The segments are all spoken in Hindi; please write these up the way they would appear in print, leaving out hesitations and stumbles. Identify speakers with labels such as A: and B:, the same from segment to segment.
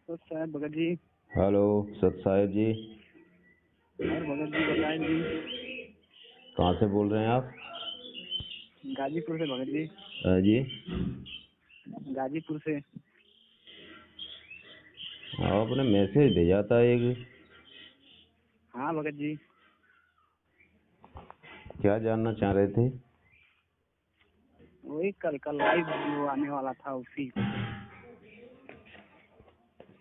A: तो साहब भगत जी।
B: हेलो सत साहेब जी।
A: और भगत जी बताएं जी।
B: कहाँ से बोल रहे हैं आप?
A: गाजीपुर से भगत जी।
B: जी।
A: गाजीपुर से।
B: आपने मैसेज भेजा था एक।
A: हाँ भगत जी।
B: क्या जानना चाह रहे थे?
A: वही कल कल लाइव जो आने वाला था उसी को।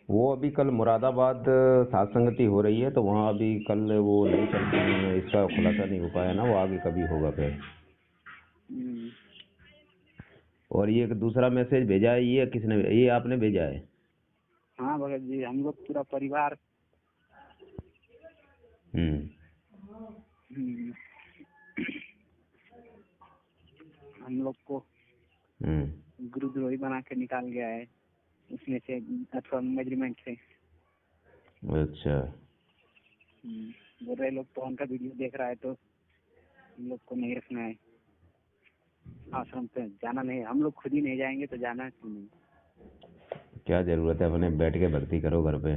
B: वो अभी कल मुरादाबाद सात संगति हो रही है, तो वहाँ अभी कल वो नहीं चल, इसका खुलासा नहीं हो पाया ना, वो आगे कभी होगा फिर।
A: हम्म।
B: और ये एक दूसरा मैसेज भेजा है, ये किसने, ये आपने भेजा है?
A: हाँ भगत जी, हम लोग पूरा परिवार।
B: हम्म।
A: हम्म, हम लोग को गुरुद्रोही बना के निकाल गया है उसमें से, अथवा मेजरमेंट से।
B: अच्छा।
A: बोल रहे लोग तो उनका वीडियो देख रहा है तो हम लोग को नहीं रखना है आश्रम पे, जाना नहीं। हम लोग खुद ही नहीं जाएंगे तो जाना है क्यों नहीं।
B: क्या जरूरत है, अपने बैठ के भक्ति करो घर पे।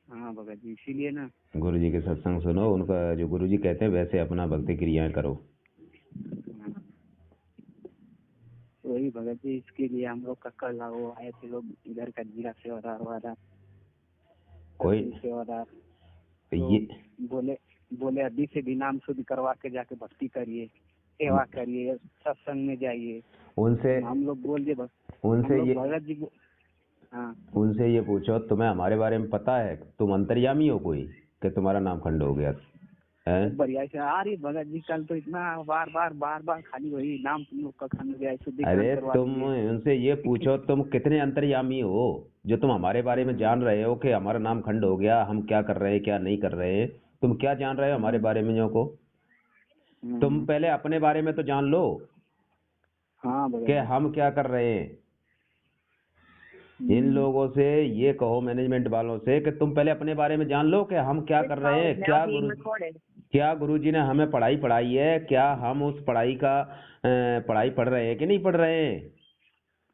A: हाँ भगत जी, इसीलिए ना।
B: गुरु जी के सत्संग सुनो, उनका जो गुरु जी कहते हैं वैसे अपना भक्ति क्रियाएं करो।
A: वही भगत जी, इसके लिए हम लोग का कल वो आए थे लोग इधर का जिला सेवादार वाला,
B: कोई
A: तहसील सेवादार। तो
B: ये
A: बोले बोले अभी से भी नाम शुद्ध करवा के जाके भक्ति करिए, सेवा करिए, सत्संग में जाइए।
B: उनसे
A: हम लोग बोल दिए हम
B: उनसे
A: लोग
B: ये
A: भगत जी हाँ।
B: उनसे ये पूछो, तुम्हें हमारे बारे में पता है? तुम अंतर्यामी हो कोई कि तुम्हारा नाम खंड हो गया है?
A: बढ़िया से आ रही भगत जी, कल तो इतना बार बार खाली वही नाम तुम लोग का खंड गया है, शुद्धिकरण
B: अरे
A: करवा
B: तुम
A: लीजिए।
B: उनसे ये पूछो, तुम कितने अंतर्यामी हो जो तुम हमारे बारे में जान रहे हो कि हमारा नाम खंड हो गया, हम क्या कर रहे हैं क्या नहीं कर रहे हैं। तुम क्या जान रहे हो हमारे बारे में जो को? तुम पहले अपने बारे में तो जान लो
A: हाँ भगत
B: कि
A: जी।
B: हम क्या कर रहे हैं। इन लोगों से ये कहो, मैनेजमेंट वालों से, कि तुम पहले अपने बारे में जान लो कि हम क्या कर रहे हैं। क्या गुरुजी ने हमें पढ़ाई पढ़ाई है? क्या हम उस पढ़ाई का पढ़ाई पढ़ रहे हैं कि नहीं पढ़ रहे हैं?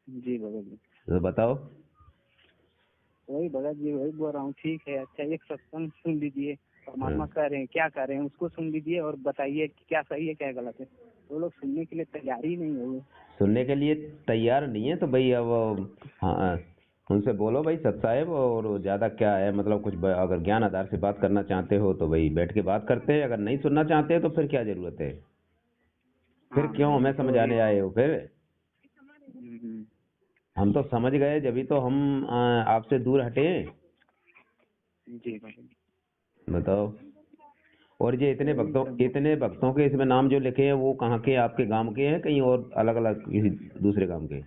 A: जी भगत जी।
B: तो बताओ।
A: वही भगत जी, वही बोल रहा हूँ। ठीक है, अच्छा एक सत्संग सुन लीजिए, परमात्मा कह रहे हैं क्या कर रहे हैं उसको सुन लीजिए और बताइए कि क्या सही है क्या गलत है। वो लोग सुनने के लिए तैयार ही नहीं है।
B: सुनने के लिए तैयार नहीं है तो भाई अब, हाँ, उनसे बोलो भाई सत साहेब, और ज्यादा क्या है, मतलब कुछ अगर ज्ञान आधार से बात करना चाहते हो तो भाई बैठ के बात करते हैं, अगर नहीं सुनना चाहते हो तो फिर क्या जरूरत है? फिर
A: हाँ
B: क्यों
A: भगत जी,
B: हमें
A: तो वही।
B: समझाने आए हो फिर?
A: हम्म,
B: हम तो समझ गए, जब तो हम आपसे दूर हटे।
A: जी भगत जी।
B: बताओ। और ये
A: वही सब।
B: इतने भक्तों के इसमें नाम जो लिखे हैं वो कहाँ के, आपके गांव के हैं कहीं और अलग अलग किसी दूसरे गांव के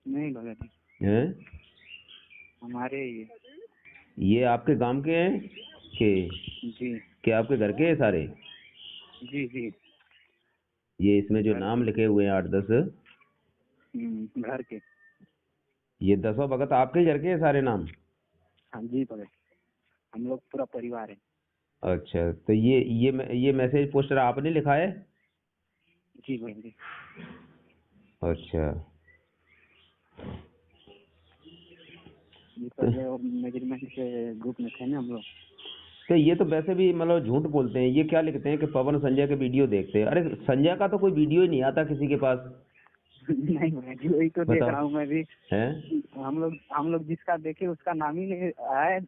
A: नहीं भगत जी,
B: हैं?
A: हमारे ये।
B: ये आपके गांव के हैं
A: जी
B: कि आपके घर के हैं सारे?
A: जी जी।
B: ये इसमें जो
A: घर के।
B: नाम लिखे हुए हैं 8-10,
A: घर के।
B: ये 10 भगत आपके ही घर के हैं सारे नाम?
A: हाँ जी भगत, हम लोग पूरा परिवार है।
B: अच्छा, तो ये मैसेज पोस्टर आपने लिखा है?
A: जी भगत जी।
B: अच्छा।
A: ये
B: तो,
A: पहले मेजरमेंट के ग्रुप में थे ना हम लोग।
B: तो ये तो वैसे भी मतलब झूठ बोलते हैं। ये क्या लिखते हैं कि पवन संजय के वीडियो देखते हैं? अरे संजय का तो कोई वीडियो ही नहीं आता किसी के पास।
A: नहीं भगत जी, वही तो देख
B: बताओ।
A: रहा हूँ मैं भी।
B: हैं?
A: हम लोग जिसका देखे उसका नाम ही नहीं आए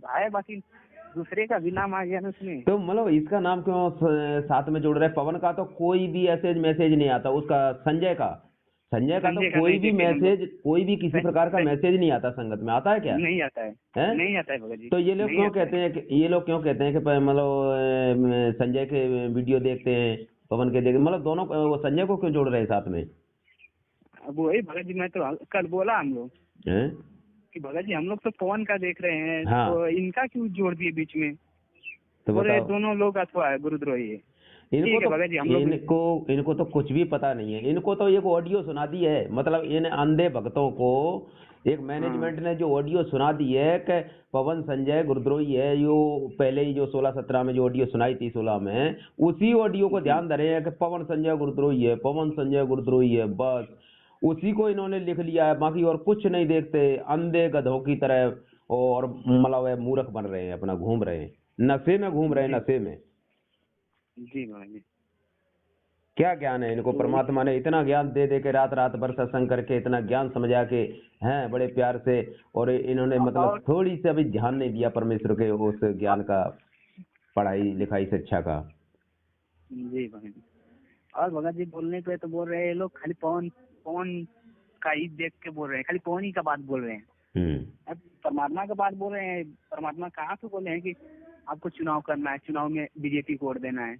A: आए, बाकी दूसरे का भी नाम आ गया ना उसमें।
B: तो मतलब इसका नाम क्यों साथ में जोड़ रहे हैं? पवन का तो कोई भी ऐसे मैसेज नहीं आता, उसका संजय का तो
A: संजय का
B: कोई
A: नहीं
B: भी
A: देखे हम लोग।
B: मैसेज, कोई भी किसी
A: सह,
B: प्रकार का
A: सह,
B: मैसेज नहीं आता संगत में। आता है क्या?
A: नहीं आता है।
B: हैं?
A: नहीं आता है भगत जी।
B: तो
A: नहीं आता है।
B: ये लोग क्यों कहते हैं कि मतलब संजय के वीडियो देखते हैं, पवन के देखते, मतलब दोनों वो संजय को क्यों जोड़ रहे हैं साथ में?
A: अब वही भगत जी, मैं तो कल बोला हम लोग
B: हैं?
A: कि भगत जी हम लोग तो पवन का देख रहे हैं,
B: हाँ,
A: तो इनका क्यों जोड़ दिए बीच में।
B: तो
A: बोले
B: बताओ।
A: दोनों लोग अथवा गुरुद्रोही है।
B: इनको
A: ठीक है
B: तो
A: भगत जी, हम लोग।
B: इनको तो कुछ भी पता नहीं है। इनको तो एक ऑडियो सुना दी है, मतलब इन अंधे भक्तों को एक
A: हाँ
B: मैनेजमेंट ने जो ऑडियो सुना दी है कि पवन संजय गुरुद्रोही है, यो पहले ही जो 16-17 में जो ऑडियो सुनाई थी 16 में, उसी ऑडियो को
A: जी।
B: ध्यान धरे हैं कि पवन संजय गुरुद्रोही है, पवन संजय गुरुद्रोही है, बस। उसी को इन्होंने लिख लिया है, बाकी और कुछ नहीं देखते, अंधे गधों की तरह। और मतलब है मूर्ख बन रहे हैं, अपना घूम रहे हैं, नशे में घूम रहे हैं,
A: जी
B: नशे में।
A: जी बाबा जी।
B: क्या ज्ञान है इनको?
A: तो
B: परमात्मा ने इतना ज्ञान दे दे के, रात रात भर सत्संग करके इतना ज्ञान समझा के, हैं बड़े प्यार से, और इन्होंने मतलब
A: और
B: थोड़ी सी अभी ध्यान नहीं दिया परमेश्वर के उस ज्ञान का, पढ़ाई लिखाई शिक्षा का।
A: जी बाबा जी। और भगत जी बोलने पे तो बोल रहे हैं ये लोग, खाली पवन पवन का ही देख के बोल रहे हैं, खाली पवन ही का बात बोल रहे हैं। अब परमात्मा का बात बोल रहे हैं, परमात्मा कहाँ पे बोले हैं कि आपको चुनाव करना है, चुनाव में बीजेपी को वोट देना है।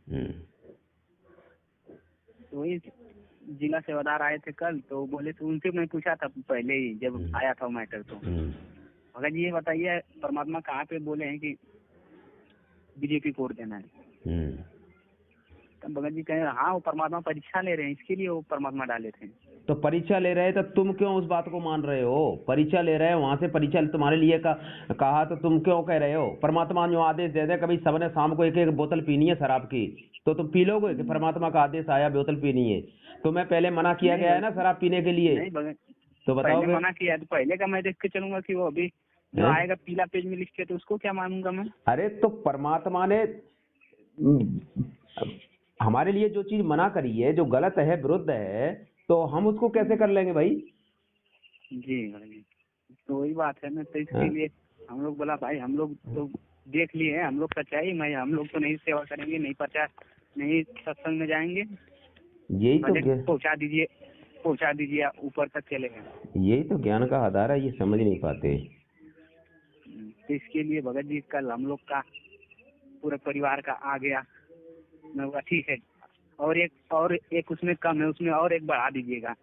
A: तो वही जिला सेवादार आए थे कल, तो बोले, तो उनसे मैं पूछा था पहले ही जब आया था मैटर, तो भगत जी ये बताइए परमात्मा कहाँ पे बोले हैं कि बीजेपी को वोट देना है। तो भगत जी कहे हाँ वो परमात्मा परीक्षा ले रहे हैं, इसके लिए वो परमात्मा डाले थे।
B: तो परीक्षा ले रहे हैं तो तुम क्यों उस बात को मान रहे हो? परीक्षा ले रहे हैं, वहां से परीक्षा तुम्हारे लिए कहा तो तुम क्यों कह रहे हो? परमात्मा जो आदेश दे दे, कभी सबने शाम को एक एक बोतल पीनी है शराब की, तो तुम पी लोगे कि परमात्मा का आदेश आया बोतल पीनी है? तुम्हें पहले मना किया गया है ना शराब पीने के लिए।
A: नहीं भगत,
B: तो बताओ
A: पहले मना किया तो पहले का मैं देख के चलूंगा कि वो अभी जो आएगा पीला पेज में लिख के, तो उसको क्या मानूंगा मैं?
B: अरे तो परमात्मा ने हमारे लिए जो चीज मना करी है, जो गलत है, विरुद्ध है, तो हम उसको कैसे कर लेंगे भाई?
A: जी भाई, तो वही बात है ना, तो इसके लिए हम लोग बोला भाई हम लोग तो देख लिए हैं, हम लोग सच्चाई में, हम लोग तो नहीं सेवा करेंगे, नहीं प्रचार, नहीं सत्संग में जाएंगे।
B: यही तो
A: पहुंचा दीजिए ऊपर तक चलेगा।
B: यही तो ज्ञान का आधार है, ये समझ नहीं पाते।
A: तो इसके लिए भगत जी कल हम लोग का पूरे परिवार का आ गया, मैं बोला ठीक है, और एक उसमें कम है, उसमें और एक बढ़ा दीजिएगा।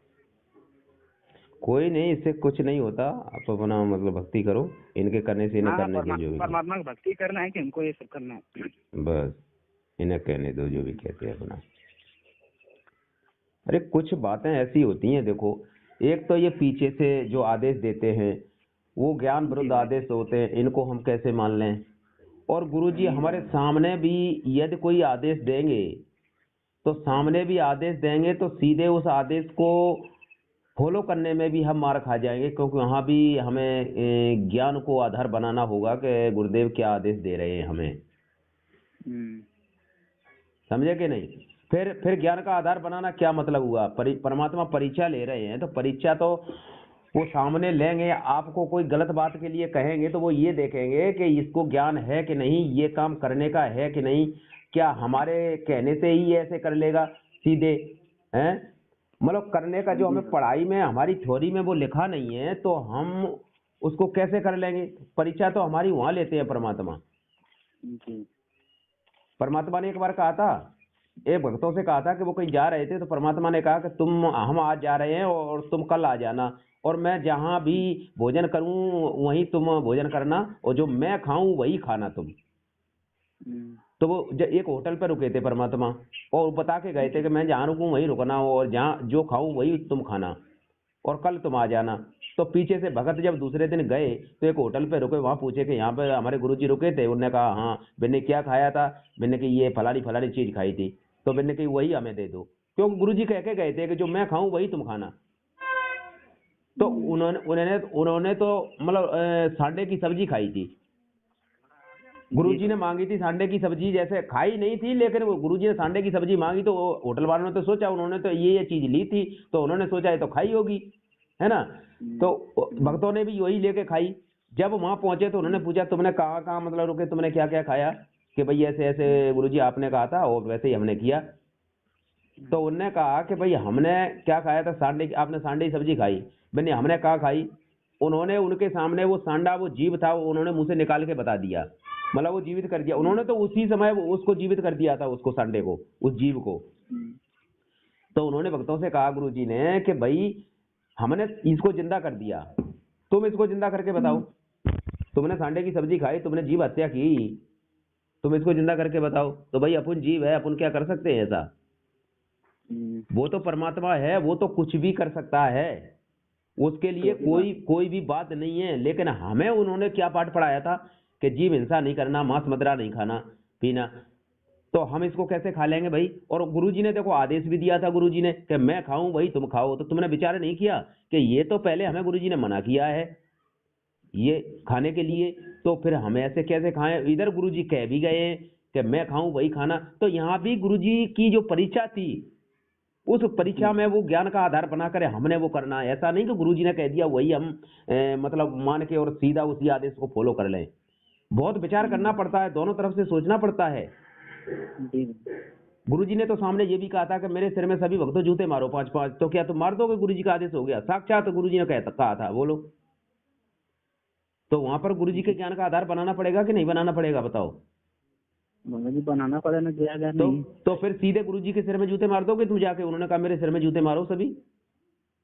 B: कोई नहीं, इससे कुछ नहीं होता, आप अपना मतलब भक्ति करो, इनके करने से इन्हें करने दो जो भी।
A: परमात्मा की भक्ति करना है कि हमको ये सब करना है,
B: बस इन्हें कहने दो जो भी कहते हैं अपना। अरे कुछ बातें ऐसी होती हैं, देखो, एक तो ये पीछे से जो आदेश देते हैं वो ज्ञान विरुद्ध आदेश होते हैं, इनको हम कैसे मान लें? और गुरुजी हमारे सामने भी यदि कोई आदेश देंगे तो सामने भी आदेश देंगे तो सीधे उस आदेश को फॉलो करने में भी हम मार खा जाएंगे, क्योंकि वहां भी हमें ज्ञान को आधार बनाना होगा कि गुरुदेव क्या आदेश दे रहे हैं हमें। समझे कि नहीं? फिर ज्ञान का आधार बनाना क्या मतलब हुआ? परमात्मा परीक्षा ले रहे हैं, तो परीक्षा तो वो सामने लेंगे, आपको कोई गलत बात के लिए कहेंगे तो वो ये देखेंगे कि इसको ज्ञान है कि नहीं, ये काम करने का है कि नहीं, क्या हमारे कहने से ही ऐसे कर लेगा सीधे, हैं? मतलब करने का जो हमें पढ़ाई में, हमारी थ्योरी में वो लिखा नहीं है, तो हम उसको कैसे कर लेंगे? परीक्षा तो हमारी वहां लेते हैं परमात्मा। परमात्मा ने एक बार कहा था, एक भक्तों से कहा था कि वो कहीं जा रहे थे, तो परमात्मा ने कहा कि हम आज जा रहे हैं और तुम कल आ जाना, और मैं जहां भी भोजन करूं वहीं तुम भोजन करना, और जो मैं खाऊं वही खाना तुम। तो वो एक होटल पर रुके थे परमात्मा, और बता के गए थे कि मैं जहाँ रुकूं वहीं रुकना, और जहाँ जो खाऊं वही तुम खाना, और कल तुम आ जाना। तो पीछे से भगत जब दूसरे दिन गए तो एक होटल पे रुके, वहां पूछे कि यहाँ पे हमारे गुरुजी रुके थे? उन्होंने कहा हाँ। मैंने क्या खाया था? मैंने कि ये फलानी फलानी चीज खाई थी। तो मैंने कही वही हमें दे दो, क्योंकि गुरुजी कह के गए थे कि जो मैं खाऊं वही तुम खाना। तो उन्होंने तो मतलब सांडे की सब्जी खाई थी। गुरुजी ने मांगी थी सांडे की सब्जी, जैसे खाई नहीं थी, लेकिन वो गुरुजी ने सांडे की सब्जी मांगी, तो होटल वालों ने तो सोचा, उन्होंने तो ये चीज ली थी, तो उन्होंने सोचा ये तो खाई होगी, है ना? तो भक्तों ने भी वही लेके खाई। जब वहां पहुंचे तो उन्होंने पूछा तुमने कहाँ कहाँ मतलब रुके, तुमने क्या क्या खाया? कि भाई ऐसे ऐसे गुरुजी आपने कहा था और वैसे ही हमने किया। तो उन्होंने कहा कि भाई हमने क्या खाया था? सांडे की, आपने सांडे की सब्जी खाई। मैंने हमने कहा खाई। उन्होंने उनके सामने वो सांडा, वो जीव था, उन्होंने मुंह से निकाल के बता दिया, मतलब वो जीवित कर दिया उन्होंने, तो उसी समय उसको जीवित कर दिया था, उसको सांडे को, उस जीव को। तो उन्होंने भक्तों से कहा गुरुजी ने कि भाई हमने इसको जिंदा कर दिया, तुम इसको जिंदा करके बताओ। तुमने सांडे की सब्जी खाई, तुमने जीव हत्या की, तुम इसको जिंदा करके बताओ। तो भाई अपन जीव है, अपन क्या कर सकते हैं ऐसा? वो तो परमात्मा है, वो तो कुछ भी कर सकता है, उसके लिए कोई भी बात नहीं है। लेकिन हमें उन्होंने क्या पाठ पढ़ाया था कि जीव हिंसा नहीं करना, मांस मदिरा नहीं खाना पीना, तो हम इसको कैसे खा लेंगे भाई? और गुरुजी ने देखो आदेश भी दिया था, गुरुजी ने कि मैं खाऊं भाई तुम खाओ, तो तुमने विचार नहीं किया कि ये तो पहले हमें गुरुजी ने मना किया है ये खाने के लिए, तो फिर हम ऐसे कैसे खाएं? इधर गुरुजी कह भी गए कि मैं खाऊं वही खाना, तो यहाँ भी गुरुजी की जो परीक्षा थी उस परीक्षा में वो ज्ञान का आधार बनाकर हमने वो करना है। ऐसा नहीं कि गुरुजी ने कह दिया वही हम मतलब मान के और सीधा उसी आदेश को फॉलो कर लें। बहुत विचार करना पड़ता है, दोनों तरफ से सोचना पड़ता है।
A: जी
B: गुरुजी ने तो सामने ये भी कहा था कि मेरे सिर में सभी भक्तों जूते मारो 5-5, तो क्या तुम मार दोगे? गुरुजी का आदेश हो गया, साक्षात गुरुजी ने कहा था, बोलो। तो वहां पर गुरुजी के ज्ञान का आधार बनाना पड़ेगा कि नहीं बनाना पड़ेगा, बताओ?
A: भगत जी बनाना पड़े ना, दिया गया
B: तो
A: नहीं।
B: तो फिर सीधे गुरुजी के सिर में जूते मार दोगे तुम जाके? उन्होंने कहा मेरे सिर में जूते मारो सभी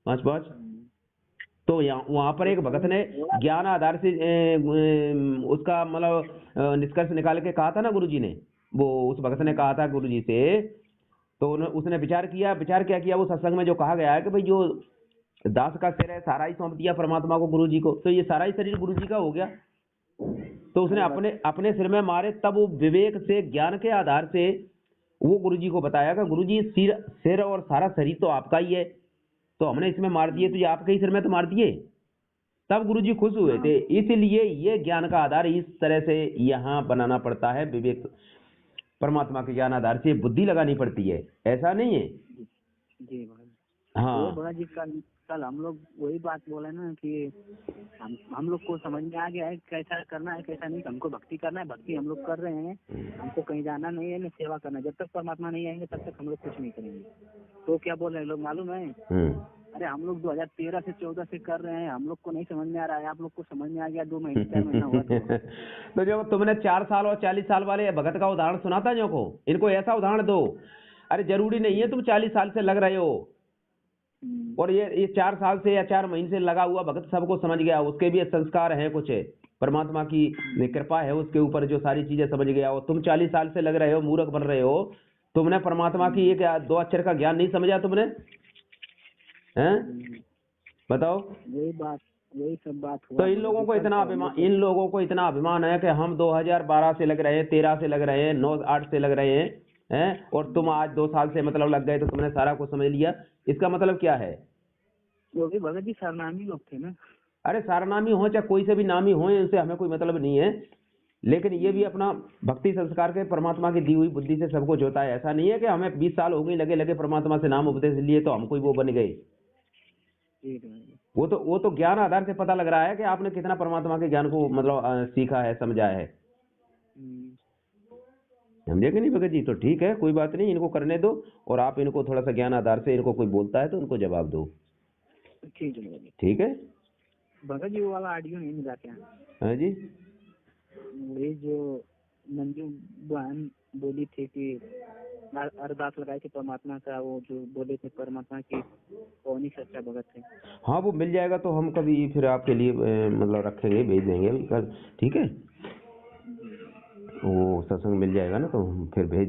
B: 5-5। तो वहां पर एक भगत ने ज्ञान आधार से उसका मतलब निष्कर्ष निकाल के कहा था ना गुरुजी ने, वो उस भगत ने कहा था गुरुजी से, तो उसने विचार किया। विचार क्या किया? वो सत्संग में जो कहा गया है कि भाई जो दास का सिर है सारा ही सौंप दिया परमात्मा को, गुरुजी को, तो ये सारा ही शरीर गुरुजी का हो गया। तो उसने अपने अपने सिर में मारे, तब वो विवेक से ज्ञान के आधार से वो गुरुजी को बताया कि गुरुजी सिर और सारा शरीर तो आपका ही है, तो हमने इसमें मार दिए तो ये आपके ही सिर में तो मार दिए। तब गुरुजी खुश हुए थे। इसलिए ये ज्ञान का आधार इस तरह से यहाँ बनाना पड़ता है, विवेक परमात्मा के ज्ञान आधार से बुद्धि लगानी पड़ती है, ऐसा नहीं है।
A: जी भगत।
B: हाँ
A: भगत जी कल हम लोग वही बात बोले ना कि हम लोग को समझ में आ गया है कैसा करना है कैसा नहीं। हमको भक्ति करना है, भक्ति हम लोग कर रहे हैं, हमको कहीं जाना नहीं है, ना सेवा करना है। जब तक परमात्मा नहीं आएंगे तब तक हम लोग कुछ नहीं करेंगे। तो क्या बोल रहे हैं लोग मालूम है? अरे हम लोग 2013 से 14 से कर रहे हैं, हम लोग को नहीं समझ में आ रहा है, आप लोग को समझ में आ गया 2 महीने 4 महीना हुआ।
B: तो जो तुमने 4 साल और 40 साल वाले भगत का उदाहरण सुना था जो को, इनको ऐसा उदाहरण दो। अरे जरूरी नहीं है तुम 40 साल से लग रहे हो और ये 4 साल से या 4 महीने से लगा हुआ भगत सबको समझ गया, उसके भी संस्कार है कुछ है, परमात्मा की कृपा है उसके ऊपर, जो सारी चीजें समझ गया। और तुम 40 साल से लग रहे हो, मूर्ख बन रहे हो, तुमने परमात्मा की एक 2 अक्षर का ज्ञान नहीं समझा तुमने, हैं? बताओ।
A: यही सब बात हुआ।
B: तो इन लोगों को इतना अभिमान है कि हम 2012 से लग रहे हैं, 13 से लग रहे हैं, 9-8 से लग रहे हैं, और तुम आज 2 साल से मतलब लग गए तो तुमने सारा कुछ समझ लिया। इसका मतलब क्या है?
A: वो भी भगत जी सरनामी लोग थे ना। अरे
B: सरनामी हो चाहे कोई से भी नामी हो, इनसे हमें कोई मतलब नहीं है, लेकिन ये भी अपना भक्ति संस्कार के परमात्मा की दी हुई बुद्धि से सब कुछ होता है। ऐसा नहीं है कि हमें 20 साल हो गए लगे परमात्मा से नाम उपदेश लिए तो हम कोई वो बन गए। वो तो ज्ञान आधार से पता लग रहा है कि आपने कितना परमात्मा के ज्ञान को मतलब सीखा है, समझा है। समझे कि नहीं भगत जी? तो ठीक है, कोई बात नहीं, इनको करने दो और आप इनको थोड़ा सा ज्ञान आधार से, इनको कोई बोलता है तो उनको जवाब दो। ठीक है
A: भगत जी। वो वाला ऑडियो नहीं मिला क्या?
B: हाँ जी।
A: ये जो मंजू बहन बोली थी कि अरदास लगाई थी परमात्मा का, वो जो बोले थे परमात्मा की कौन ही सच्चा भगत है।
B: हाँ वो मिल जाएगा तो हम कभी फिर आपके लिए मतलब रखेंगे, भेज देंगे अभी कल, ठीक है? वो सत्संग मिल जाएगा ना तो हम फिर भेज